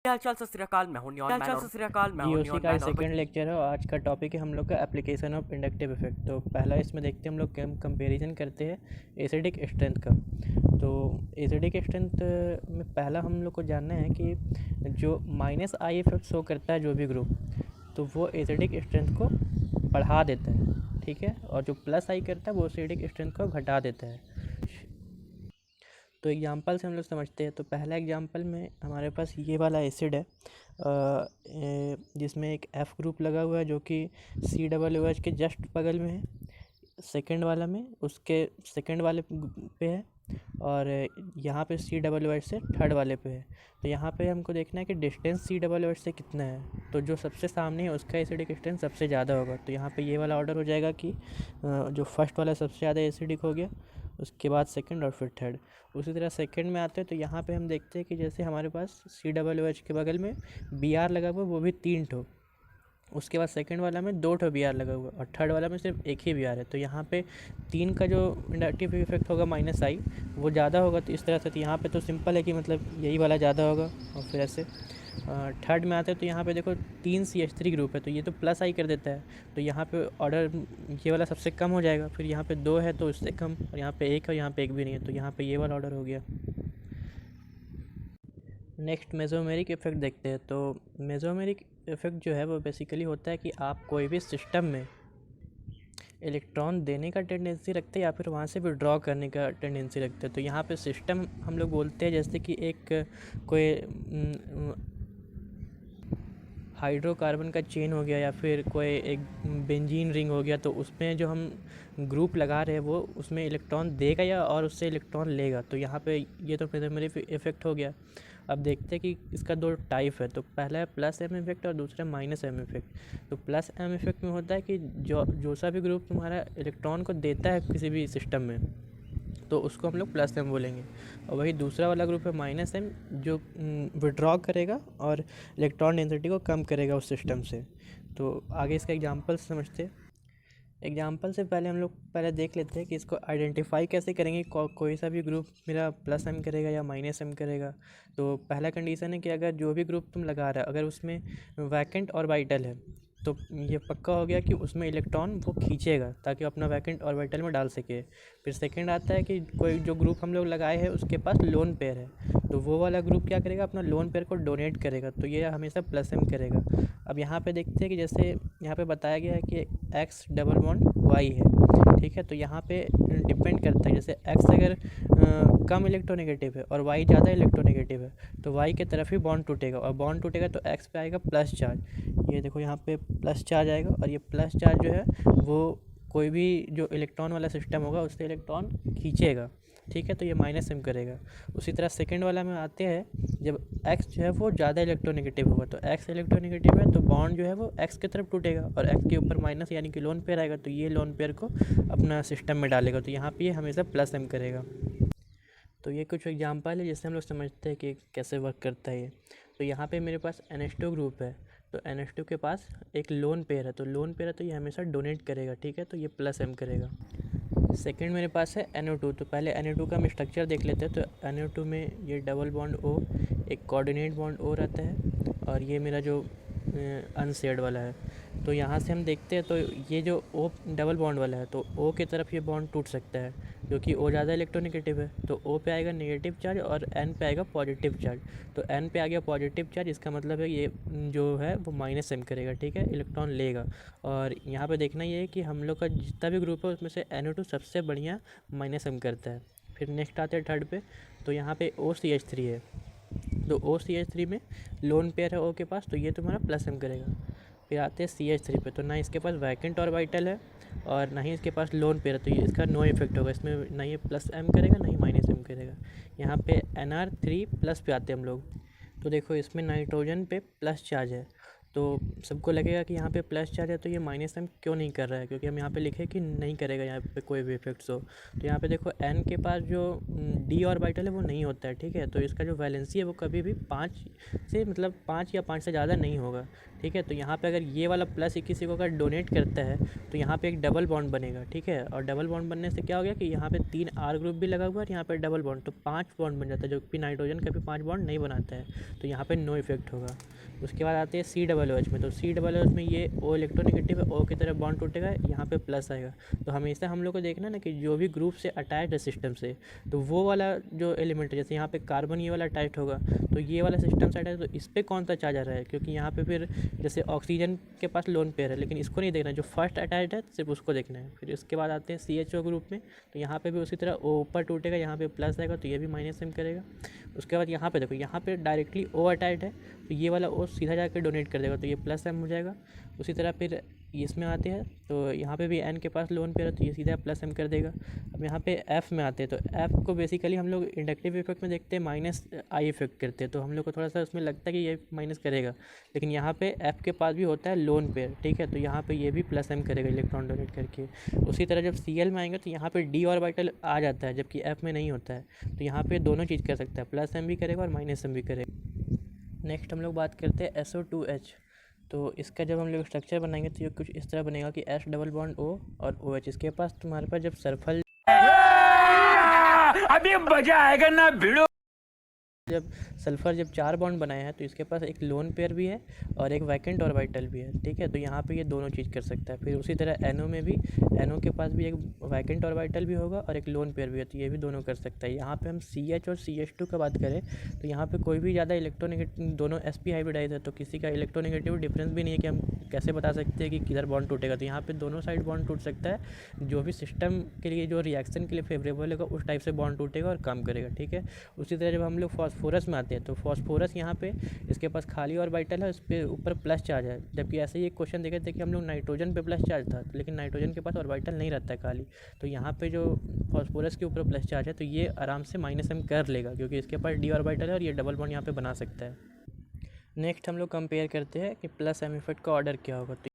हाल चाल सत श्री अकाल मैं हूं न्योन मैन सत श्री अकाल मैं हूं जीओसी न्योन का मैन और सेकंड लेक्चर है और आज का टॉपिक है हम लोग का एप्लीकेशन ऑफ इंडक्टिव इफेक्ट। तो पहला इसमें देखते हैं हम लोग कंपैरिजन करते हैं एसिडिक स्ट्रेंथ का। तो एसिडिक स्ट्रेंथ में पहला हम लोग को जानना है कि जो माइनस आई इफेक्ट शो करता है जो भी ग्रुप, तो वो एसिडिक स्ट्रेंथ को बढ़ा देता है, ठीक है, और जो प्लस आई करता है वो एसिडिक स्ट्रेंथ को घटा देता है। तो एग्जांपल से हम लोग समझते हैं। तो पहला एग्जांपल में हमारे पास ये वाला एसिड है जिसमें एक F ग्रुप लगा हुआ है जो कि COOH के जस्ट बगल में है। सेकंड वाला में उसके सेकंड वाले पे है और यहाँ पे COOH से थर्ड वाले पे है। तो यहाँ पे हमको देखना है कि डिस्टेंस COOH से कितना है। तो जो सबसे सामने है उसका एसिडिक स्ट्रेंथ सबसे ज़्यादा होगा। तो यहाँ पे ये वाला ऑर्डर हो जाएगा कि जो फर्स्ट वाला सबसे ज़्यादा एसिडिक हो गया, उसके बाद सेकंड और फिर थर्ड। उसी तरह सेकंड में आते हैं तो यहाँ पे हम देखते हैं कि जैसे हमारे पास COOH के बगल में Br लगा हुआ है, वो भी 3 ठो। उसके बाद सेकंड वाला में 2 ठो Br लगा हुआ और थर्ड वाला में सिर्फ एक ही Br है। तो यहाँ पे 3 का जो इंडक्टिव इफेक्ट होगा माइनस आई वो ज़्यादा होगा। तो इस तरह से तो यहाँ पे तो सिंपल है कि मतलब यही वाला ज़्यादा होगा। और फिर ऐसे थर्ड में आते हैं तो यहाँ पे देखो 3 CH3 ग्रुप है तो ये तो प्लस आई कर देता है। तो यहाँ पे ऑर्डर ये वाला सबसे कम हो जाएगा। फिर यहाँ पे 2 है तो उससे कम, और यहाँ पे 1 है और यहाँ पे 1 भी नहीं है, तो यहाँ पे ये वाला ऑर्डर हो गया। नेक्स्ट मेसोमेरिक इफेक्ट देखते हैं। तो मेसोमेरिक इफेक्ट जो है वो बेसिकली होता है कि आप कोई भी सिस्टम में इलेक्ट्रॉन देने का टेंडेंसी रखते हैं या फिर वहाँ से विड्रॉ करने का टेंडेंसी रखते हैं। तो यहाँ पे सिस्टम हम लोग बोलते हैं जैसे कि एक कोई हाइड्रोकार्बन का चेन हो गया या फिर कोई एक बेंजीन रिंग हो गया। तो उसमें जो हम ग्रुप लगा रहे हैं वो उसमें इलेक्ट्रॉन देगा या और उससे इलेक्ट्रॉन लेगा। तो यहाँ पे ये तो मेसोमेरिक इफेक्ट हो गया। अब देखते हैं कि इसका 2 टाइप है। तो पहला है प्लस एम इफेक्ट और दूसरा माइनस एम इफेक्ट। तो प्लस एम इफेक्ट में होता है कि जो सा भी ग्रुप तुम्हारा इलेक्ट्रॉन को देता है किसी भी सिस्टम में, तो उसको हम लोग प्लस एम बोलेंगे। और वही दूसरा वाला ग्रुप है माइनस एम, जो विड्रॉ करेगा और इलेक्ट्रॉन डेंसिटी को कम करेगा उस सिस्टम से। तो आगे इसका एग्जांपल समझते हैं। एग्जांपल से पहले हम लोग देख लेते हैं कि इसको आइडेंटिफाई कैसे करेंगे। कोई सा भी ग्रुप मेरा प्लस एम करेगा या माइनस एम करेगा। तो पहला कंडीशन है कि अगर जो भी ग्रुप तुम लगा रहे हो अगर उसमें वैकेंट ऑर्बिटल है तो ये पक्का हो गया कि उसमें इलेक्ट्रॉन वो खींचेगा ताकि अपना वैकेंट ऑर्बिटल में डाल सके। फिर सेकंड आता है कि कोई जो ग्रुप हम लोग लगाए हैं उसके पास लोन पेयर है, तो वो वाला ग्रुप क्या करेगा, अपना लोन पेयर को डोनेट करेगा। तो ये हमेशा प्लस एम करेगा। अब यहाँ पे देखते हैं कि जैसे यहाँ पे बताया गया है कि X डबल बॉन्ड Y है, ठीक है। तो यहाँ पे डिपेंड करता है, जैसे X अगर कम इलेक्ट्रोनेगेटिव है और Y ज़्यादा इलेक्ट्रोनेगेटिव है तो Y के तरफ ही बॉन्ड टूटेगा, और बॉन्ड टूटेगा तो X पे आएगा प्लस चार्ज। ये देखो यहाँ पे प्लस चार्ज आएगा, और ये प्लस चार्ज जो है वो कोई भी जो इलेक्ट्रॉन वाला सिस्टम होगा उससे इलेक्ट्रॉन खींचेगा, ठीक है। तो ये माइनस एम करेगा। उसी तरह सेकंड वाला में आते हैं, जब X जो है वो ज़्यादा इलेक्ट्रोनेगेटिव होगा तो X इलेक्ट्रोनेगेटिव है तो बॉन्ड जो है वो X की तरफ टूटेगा और X के ऊपर माइनस यानी कि लोन पेयर आएगा, तो ये लोन पेयर को अपना सिस्टम में डालेगा। तो यहाँ पे ये हमेशा प्लस एम करेगा। तो ये कुछ एग्जांपल है जिससे हम लोग समझते हैं कि कैसे वर्क करता है ये। तो यहाँ पे मेरे पास NH2 ग्रुप है, तो NH2 के पास एक लोन पेयर है, तो लोन पेयर है तो ये हमेशा डोनेट करेगा, ठीक है। तो ये प्लस एम करेगा। सेकंड मेरे पास है NO2। तो पहले NO2 का हम स्ट्रक्चर देख लेते हैं। तो NO2 में ये डबल बॉन्ड O, एक कोऑर्डिनेट बॉन्ड O रहता है, और ये मेरा जो अनशेयर्ड वाला है। तो यहाँ से हम देखते हैं तो ये जो O डबल बॉन्ड वाला है तो O की तरफ ये बॉन्ड टूट सकता है क्योंकि O ज़्यादा इलेक्ट्रोनेगेटिव है। तो O पे आएगा नेगेटिव चार्ज और N पे आएगा पॉजिटिव चार्ज। तो N पे आ गया पॉजिटिव चार्ज, इसका मतलब है ये जो है वो माइनस एम करेगा, ठीक है, इलेक्ट्रॉन लेगा। और यहाँ पे देखना ये है कि हम लोग का जितना भी ग्रुप है उसमें से NO2 सबसे बढ़िया माइनस एम करता है। फिर नेक्स्ट आते हैं थर्ड पे। तो यहाँ पे OCH3 है, तो OCH3 में लोन पेयर है O के पास, तो ये तुम्हारा प्लस एम करेगा। फिर आते हैं CH3 पे, तो ना इसके पास वैकेंट ऑर्बिटल है और ना ही इसके पास लोन पेयर है, तो ये इसका नो इफेक्ट होगा, इसमें ना ये प्लस एम करेगा ना ही माइनस एम करेगा। यहाँ पे NR3 प्लस पे आते हैं हम लोग। तो देखो इसमें नाइट्रोजन पे प्लस चार्ज है, तो सबको लगेगा कि यहाँ पे प्लस चार्ज है तो ये माइनस एम क्यों नहीं कर रहा है, क्योंकि हम यहाँ पे लिखे कि नहीं करेगा यहाँ पे कोई भी इफेक्ट्स हो। तो यहाँ पे देखो एन के पास जो डी ऑर्बिटल है वो नहीं होता है, ठीक है। तो इसका जो वैलेंसी है वो कभी भी 5 से मतलब 5 या 5 से ज़्यादा नहीं होगा, ठीक है। तो यहाँ पे अगर ये वाला प्लस किसी को अगर डोनेट करता है तो यहाँ पे एक डबल बॉन्ड बनेगा, ठीक है। और डबल बॉन्ड बनने से क्या हो गया कि यहाँ पे 3 आर ग्रुप भी लगा हुआ है और यहाँ पे डबल बॉन्ड, तो 5 बॉन्ड बन जाता है, जो कि नाइट्रोजन कभी 5 बॉन्ड नहीं बनाता है, तो यहाँ पे नो इफेक्ट होगा। उसके बाद आते हैं COOH में। तो COOH में ये O इलेक्ट्रोनेगेटिव है, O की तरफ बॉन्ड टूटेगा, यहाँ पे प्लस आएगा। तो हमेशा हम लोग को देखना ना कि जो भी ग्रुप से अटैच है सिस्टम से, तो वो वाला जो एलिमेंट है, जैसे यहाँ पे कार्बन ये वाला अटैच होगा तो ये वाला सिस्टम से अटैच, तो इस पर कौन सा चार्ज आ रहा है, क्योंकि यहाँ पे फिर जैसे ऑक्सीजन के पास लोन पेयर है, लेकिन इसको नहीं देखना, जो फर्स्ट अटैच है सिर्फ उसको देखना है। फिर इसके बाद आते हैं CHO ग्रुप में। तो यहाँ पे भी उसी तरह O ऊपर टूटेगा, यहाँ पे प्लस आएगा, तो ये भी माइनस एम करेगा। उसके बाद यहाँ पे देखो, यहाँ पे डायरेक्टली O अटैच है, तो ये वाला O सीधा जाकर डोनेट कर देगा, तो ये प्लस एम हो जाएगा। उसी तरह फिर इसमें आते हैं, तो यहाँ पे भी N के पास लोन पेयर है, तो ये सीधा प्लस एम कर देगा। अब यहाँ पे F में आते हैं, तो F को बेसिकली हम लोग इंडक्टिव इफेक्ट में देखते हैं माइनस आई इफेक्ट करते हैं, तो हम लोग को थोड़ा सा उसमें लगता है कि ये माइनस करेगा, लेकिन यहाँ पे F के पास भी होता है लोन पेयर, ठीक है। तो यहाँ पे ये भी प्लस एम करेगा इलेक्ट्रॉन डोनेट करके। उसी तरह जब Cl में आएंगे तो यहाँ पे डी ऑर्बिटल आ जाता है, जबकि F में नहीं होता है, तो यहाँ पे दोनों चीज़ कर सकता है, प्लस एम भी करेगा और माइनस एम भी करेगा। नेक्स्ट हम लोग बात करते हैं SO2H। तो इसका जब हम लोग स्ट्रक्चर बनाएंगे तो ये कुछ इस तरह बनेगा कि S डबल बॉन्ड O और OH। इसके पास तुम्हारे पास जब सल्फर अभी मजा आएगा ना भिड़ो। जब 4 बॉन्ड बनाया है तो इसके पास एक लोन पेयर भी है और एक वैकेंट ऑर्बिटल भी है, ठीक है। तो यहाँ पे ये दोनों चीज़ कर सकता है। फिर उसी तरह NO में भी, NO के पास भी एक वैकेंट ऑर्बिटल भी होगा और एक लोन पेयर भी है, तो ये भी दोनों कर सकता है। यहाँ पे हम CH और CH2 का बात करें तो यहाँ पे कोई भी ज़्यादा इलेक्ट्रोनेगेटिव, दोनों sp हाइब्रिडाइज है, तो किसी का इलेक्ट्रोनेगेटिव डिफरेंस भी नहीं है कि हम कैसे बता सकते हैं कि किधर बॉन्ड टूटेगा। तो यहाँ पे दोनों साइड बॉन्ड टूट सकता है, जो भी सिस्टम के लिए, जो रिएक्शन के लिए फेवरेबल होगा उस टाइप से बॉन्ड टूटेगा और काम करेगा, ठीक है। उसी तरह जब हम लोग फॉस्फोरस में आते हैं तो फॉस्फोरस यहाँ पे इसके पास खाली ऑर्बिटल है, इस पर ऊपर प्लस चार्ज है, जबकि ऐसे ही एक क्वेश्चन देखे थे कि हम लोग नाइट्रोजन पे प्लस चार्ज था, लेकिन नाइट्रोजन के पास ऑर्बिटल नहीं रहता है खाली, तो यहाँ पे जो फॉस्फोरस के ऊपर प्लस चार्ज है तो ये आराम से माइनस एम कर लेगा, क्योंकि इसके पास डी ऑर्बिटल है और ये डबल बॉन्ड यहाँ पे बना सकता है। नेक्स्ट हम लोग कंपेयर करते हैं कि प्लस एम इफेक्ट का ऑर्डर क्या होगा। तो